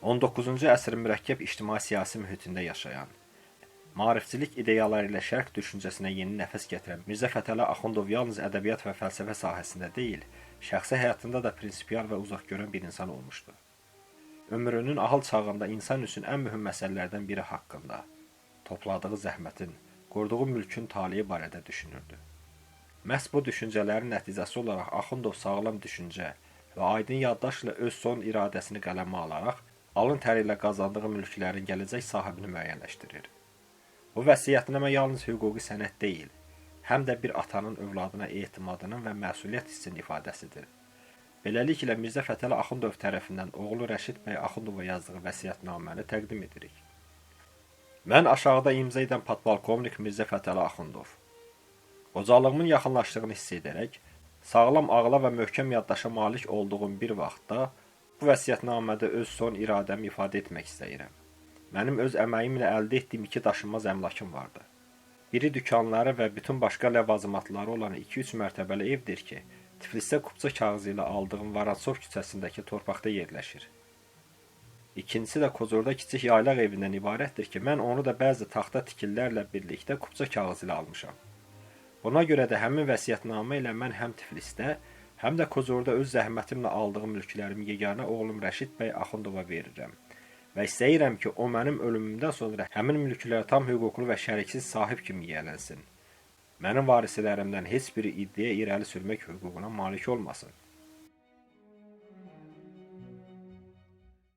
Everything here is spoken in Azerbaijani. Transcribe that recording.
19-cu əsrin mürəkkəb ictimai-siyasi mühitində yaşayan, maarifçilik ideyaları ilə şərq düşüncəsinə yeni nəfəs gətirən Mirzə Fətəli Axundov yalnız ədəbiyyat və fəlsəfə sahəsində deyil, şəxsi həyatında da prinsipial və uzaqgörən bir insan olmuşdu. Ömrünün ahıl çağında insan üçün ən mühüm məsələlərdən biri haqqında, topladığı zəhmətin, qurduğu mülkün taleyi barədə düşünürdü. Məhz bu düşüncələrin nəticəsi olaraq Axundov sağlam düşüncə və aydın yaddaşla öz son iradəsini qələmə alaraq, alın təri ilə qazandığı mülklərin gələcək sahibini müəyyənləşdirir. Bu vəsiyyətnamə yalnız hüquqi sənəd deyil, həm də bir atanın övladına etimadının və məsuliyyət hissinin ifadəsidir. Beləliklə, Mirzə Fətəli Axundov tərəfindən oğlu Rəşid bəy Axundova yazdığı vəsiyyətnaməni təqdim edirik. Mən aşağıda imza edən podpolkovnik Mirzə Fətəli Axundov. Qocalığımın yaxınlaşdığını hiss edərək, sağlam ağla və möhkəm yaddaşa malik olduğum bir vaxtda bu vəsiyyətnamədə öz son iradəmi ifadə etmək istəyirəm. Mənim öz əməyimlə əldə etdiyim 2 daşınmaz əmlakım vardı. Biri dükanları və bütün başqa ləvazimatları olan 2-3 mərtəbəli evdir ki, Tiflisdə kupça kağızı ilə aldığım Varansov küçəsindəki torpaqda yerləşir. İkincisi də Kozorda kiçik yaylaq evindən ibarətdir ki, mən onu da bəzi taxta tikillərlə birlikdə kupça kağızı ilə almışam. Buna görə də həmin vəsiyyətnamə ilə mən həm Tiflisdə, həm də Kozorda öz zəhmətimlə aldığım mülklərimi yeganə oğlum Rəşid bəy Axundova verirəm. Və istəyirəm ki, o mənim ölümümdən sonra həmin mülklərə tam hüquqlu və şəriksiz sahib kimi yiyələnsin. Mənim varislərimdən heç biri iddiaya irəli sürmək hüququna malik olmasın.